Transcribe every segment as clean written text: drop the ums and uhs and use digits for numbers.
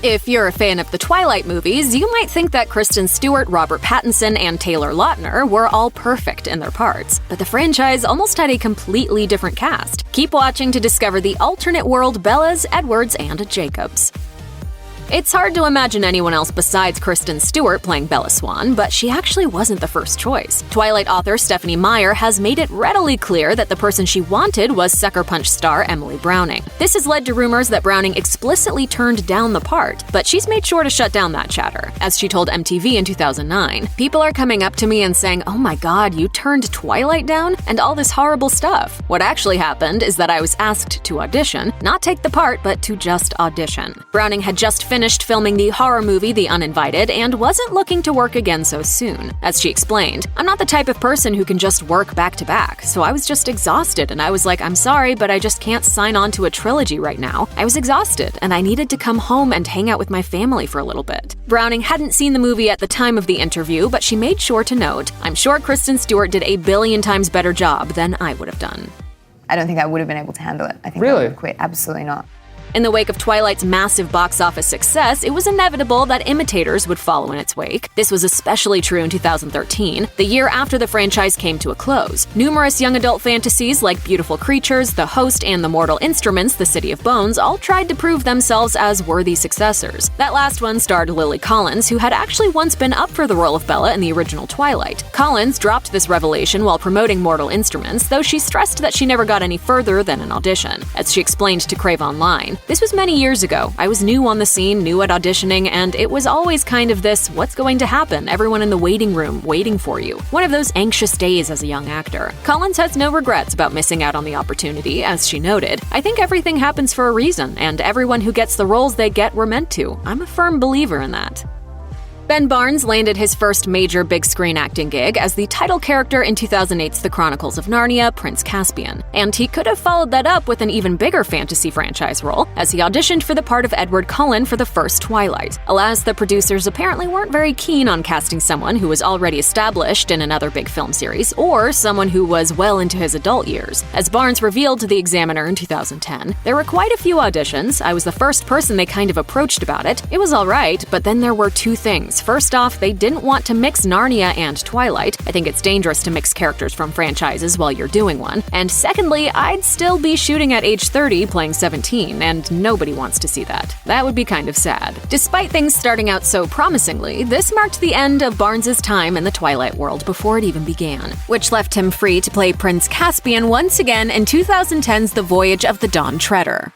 If you're a fan of the Twilight movies, you might think that Kristen Stewart, Robert Pattinson, and Taylor Lautner were all perfect in their parts, but the franchise almost had a completely different cast. Keep watching to discover the alternate world Bellas, Edwards, and Jacobs. It's hard to imagine anyone else besides Kristen Stewart playing Bella Swan, but she actually wasn't the first choice. Twilight author Stephenie Meyer has made it readily clear that the person she wanted was Sucker Punch star Emily Browning. This has led to rumors that Browning explicitly turned down the part, but she's made sure to shut down that chatter. As she told MTV in 2009, "People are coming up to me and saying, 'Oh my god, you turned Twilight down?' and all this horrible stuff. What actually happened is that I was asked to audition, not take the part, but to just audition." Browning had just finished filming the horror movie The Uninvited and wasn't looking to work again so soon. As she explained, "I'm not the type of person who can just work back to back, so I was just exhausted and I was like, I'm sorry, but I just can't sign on to a trilogy right now. I was exhausted and I needed to come home and hang out with my family for a little bit." Browning hadn't seen the movie at the time of the interview, but she made sure to note, "I'm sure Kristen Stewart did a billion times better job than I would have done." I don't think I would have been able to handle it. I think I Really? would have quit. Absolutely not. In the wake of Twilight's massive box office success, it was inevitable that imitators would follow in its wake. This was especially true in 2013, the year after the franchise came to a close. Numerous young adult fantasies like Beautiful Creatures, The Host, and The Mortal Instruments, The City of Bones all tried to prove themselves as worthy successors. That last one starred Lily Collins, who had actually once been up for the role of Bella in the original Twilight. Collins dropped this revelation while promoting Mortal Instruments, though she stressed that she never got any further than an audition. As she explained to Crave Online, "This was many years ago. I was new on the scene, new at auditioning, and it was always kind of this, what's going to happen? Everyone in the waiting room waiting for you. One of those anxious days as a young actor." Collins has no regrets about missing out on the opportunity, as she noted, "I think everything happens for a reason, and everyone who gets the roles they get were meant to. I'm a firm believer in that." Ben Barnes landed his first major big-screen acting gig as the title character in 2008's The Chronicles of Narnia, Prince Caspian. And he could have followed that up with an even bigger fantasy franchise role, as he auditioned for the part of Edward Cullen for the first Twilight. Alas, the producers apparently weren't very keen on casting someone who was already established in another big film series, or someone who was well into his adult years. As Barnes revealed to The Examiner in 2010, "There were quite a few auditions. I was the first person they kind of approached about it. It was alright, but then there were two things. First off, they didn't want to mix Narnia and Twilight. I think it's dangerous to mix characters from franchises while you're doing one. And secondly, I'd still be shooting at age 30 playing 17, and nobody wants to see that. That would be kind of sad." Despite things starting out so promisingly, this marked the end of Barnes's time in the Twilight world before it even began, which left him free to play Prince Caspian once again in 2010's The Voyage of the Dawn Treader.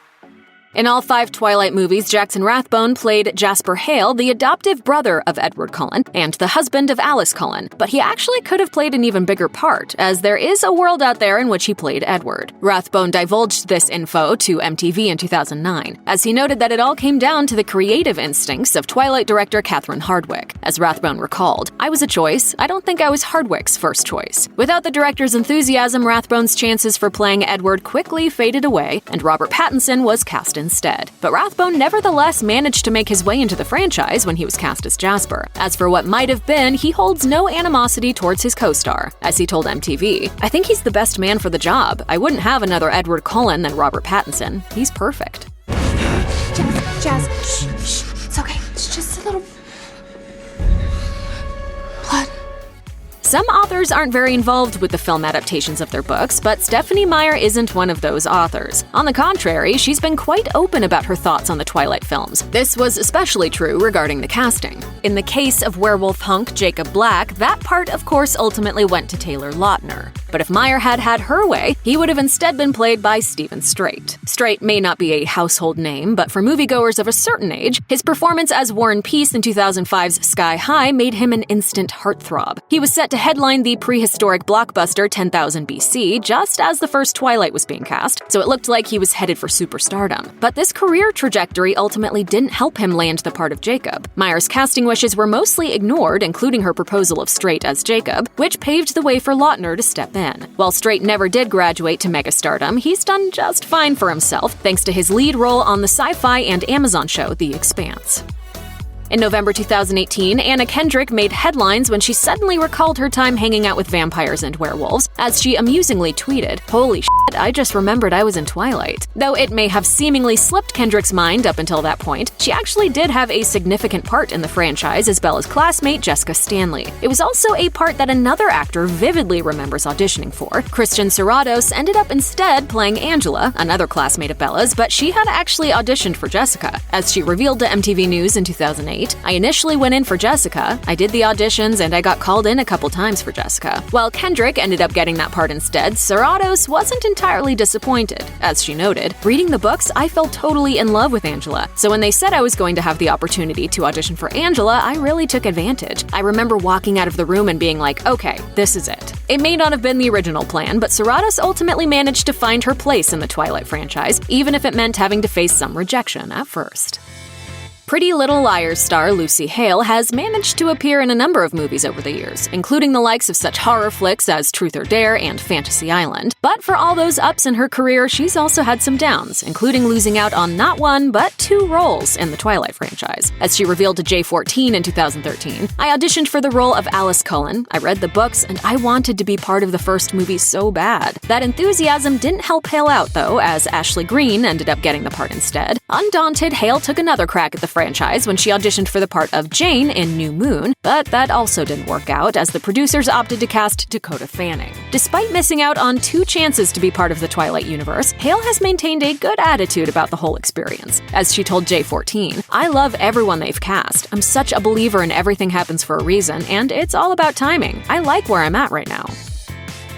In all 5 Twilight movies, Jackson Rathbone played Jasper Hale, the adoptive brother of Edward Cullen, and the husband of Alice Cullen, but he actually could have played an even bigger part, as there is a world out there in which he played Edward. Rathbone divulged this info to MTV in 2009, as he noted that it all came down to the creative instincts of Twilight director Catherine Hardwicke. As Rathbone recalled, "I was a choice. I don't think I was Hardwicke's first choice." Without the director's enthusiasm, Rathbone's chances for playing Edward quickly faded away, and Robert Pattinson was cast instead. But Rathbone nevertheless managed to make his way into the franchise when he was cast as Jasper. As for what might have been, he holds no animosity towards his co-star. As he told MTV, "I think he's the best man for the job. I wouldn't have another Edward Cullen than Robert Pattinson. He's perfect." Jazz, shh, it's okay. It's just a little blood. Some authors aren't very involved with the film adaptations of their books, but Stephenie Meyer isn't one of those authors. On the contrary, she's been quite open about her thoughts on the Twilight films. This was especially true regarding the casting. In the case of werewolf hunk Jacob Black, that part of course ultimately went to Taylor Lautner. But if Meyer had had her way, he would have instead been played by Stephen Strait. Strait may not be a household name, but for moviegoers of a certain age, his performance as Warren Peace in 2005's Sky High made him an instant heartthrob. He was set to headline the prehistoric blockbuster 10,000 BC just as the first Twilight was being cast, so it looked like he was headed for superstardom. But this career trajectory ultimately didn't help him land the part of Jacob. Meyer's casting wishes were mostly ignored, including her proposal of Strait as Jacob, which paved the way for Lautner to step in. While Strait never did graduate to megastardom, he's done just fine for himself thanks to his lead role on the sci-fi and Amazon show The Expanse. In November 2018, Anna Kendrick made headlines when she suddenly recalled her time hanging out with vampires and werewolves, as she amusingly tweeted, "Holy shit, I just remembered I was in Twilight." Though it may have seemingly slipped Kendrick's mind up until that point, she actually did have a significant part in the franchise as Bella's classmate Jessica Stanley. It was also a part that another actor vividly remembers auditioning for. Kristen Serratos ended up instead playing Angela, another classmate of Bella's, but she had actually auditioned for Jessica. As she revealed to MTV News in 2008, "I initially went in for Jessica, I did the auditions, and I got called in a couple times for Jessica." While Kendrick ended up getting that part instead, Serratos wasn't entirely disappointed. As she noted, "Reading the books, I fell totally in love with Angela. So when they said I was going to have the opportunity to audition for Angela, I really took advantage. I remember walking out of the room and being like, okay, this is it." It may not have been the original plan, but Serratos ultimately managed to find her place in the Twilight franchise, even if it meant having to face some rejection at first. Pretty Little Liars star Lucy Hale has managed to appear in a number of movies over the years, including the likes of such horror flicks as Truth or Dare and Fantasy Island. But for all those ups in her career, she's also had some downs, including losing out on not one, but 2 roles in the Twilight franchise. As she revealed to J14 in 2013, "I auditioned for the role of Alice Cullen, I read the books, and I wanted to be part of the first movie so bad." That enthusiasm didn't help Hale out, though, as Ashley Greene ended up getting the part instead. Undaunted, Hale took another crack at the franchise when she auditioned for the part of Jane in New Moon, but that also didn't work out as the producers opted to cast Dakota Fanning. Despite missing out on 2 chances to be part of the Twilight universe, Hale has maintained a good attitude about the whole experience. As she told J14, "I love everyone they've cast. I'm such a believer in everything happens for a reason, and it's all about timing. I like where I'm at right now."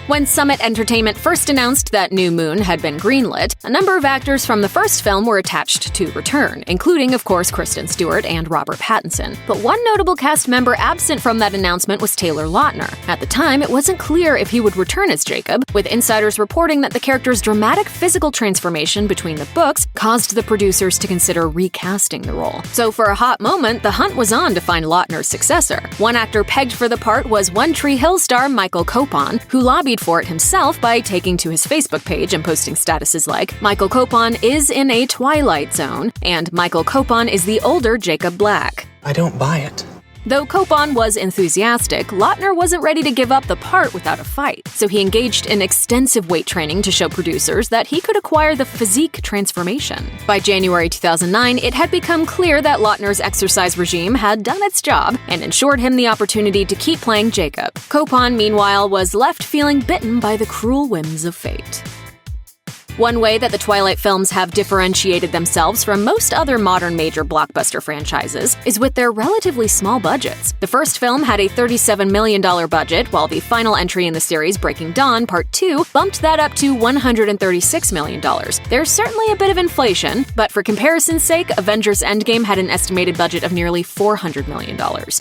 When Summit Entertainment first announced that New Moon had been greenlit, a number of actors from the first film were attached to return, including, of course, Kristen Stewart and Robert Pattinson. But one notable cast member absent from that announcement was Taylor Lautner. At the time, it wasn't clear if he would return as Jacob, with insiders reporting that the character's dramatic physical transformation between the books caused the producers to consider recasting the role. So for a hot moment, the hunt was on to find Lautner's successor. One actor pegged for the part was One Tree Hill star Michael Copon, who lobbied for it himself by taking to his Facebook page and posting statuses like, "Michael Copon is in a Twilight Zone," and "Michael Copon is the older Jacob Black." I don't buy it. Though Copon was enthusiastic, Lautner wasn't ready to give up the part without a fight, so he engaged in extensive weight training to show producers that he could acquire the physique transformation. By January 2009, it had become clear that Lautner's exercise regime had done its job and ensured him the opportunity to keep playing Jacob. Copon, meanwhile, was left feeling bitten by the cruel whims of fate. One way that the Twilight films have differentiated themselves from most other modern major blockbuster franchises is with their relatively small budgets. The first film had a $37 million budget, while the final entry in the series, Breaking Dawn Part 2, bumped that up to $136 million. There's certainly a bit of inflation, but for comparison's sake, Avengers Endgame had an estimated budget of nearly $400 million.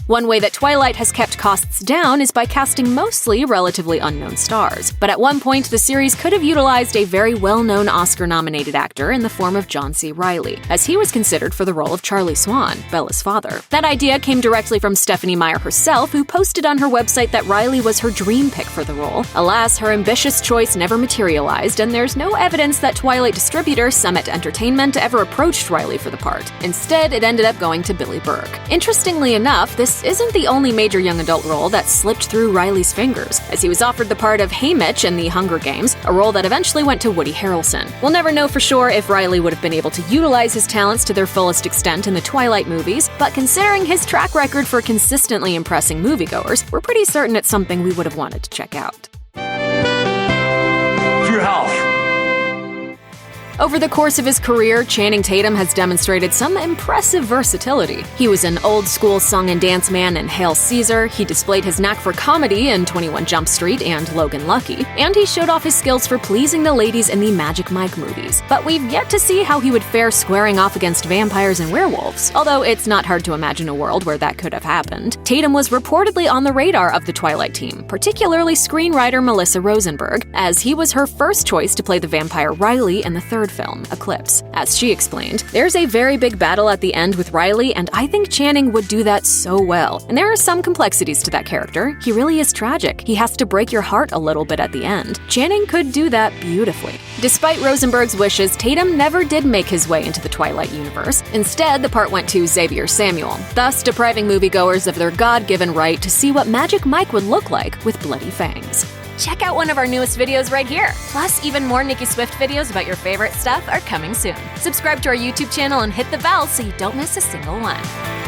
One way that Twilight has kept costs down is by casting mostly relatively unknown stars. But at one point, the series could have utilized a very well-known Oscar-nominated actor in the form of John C. Reilly, as he was considered for the role of Charlie Swan, Bella's father. That idea came directly from Stephenie Meyer herself, who posted on her website that Reilly was her dream pick for the role. Alas, her ambitious choice never materialized, and there's no evidence that Twilight distributor Summit Entertainment ever approached Reilly for the part. Instead, it ended up going to Billy Burke. Interestingly enough, this isn't the only major young adult role that slipped through Reilly's fingers, as he was offered the part of Haymitch in The Hunger Games, a role that eventually went to Woody Harrelson. We'll never know for sure if Reilly would have been able to utilize his talents to their fullest extent in the Twilight movies, but considering his track record for consistently impressing moviegoers, we're pretty certain it's something we would have wanted to check out. To your house. Over the course of his career, Channing Tatum has demonstrated some impressive versatility. He was an old-school song and dance man in Hail Caesar, he displayed his knack for comedy in 21 Jump Street and Logan Lucky, and he showed off his skills for pleasing the ladies in the Magic Mike movies. But we've yet to see how he would fare squaring off against vampires and werewolves, although it's not hard to imagine a world where that could have happened. Tatum was reportedly on the radar of the Twilight team, particularly screenwriter Melissa Rosenberg, as he was her first choice to play the vampire Reilly in the third third film, Eclipse. As she explained, there's a very big battle at the end with Reilly, and I think Channing would do that so well. And there are some complexities to that character. He really is tragic. He has to break your heart a little bit at the end. Channing could do that beautifully. Despite Rosenberg's wishes, Tatum never did make his way into the Twilight universe. Instead, the part went to Xavier Samuel, thus depriving moviegoers of their God-given right to see what Magic Mike would look like with bloody fangs. Check out one of our newest videos right here. Plus, even more Nicki Swift videos about your favorite stuff are coming soon. Subscribe to our YouTube channel and hit the bell so you don't miss a single one.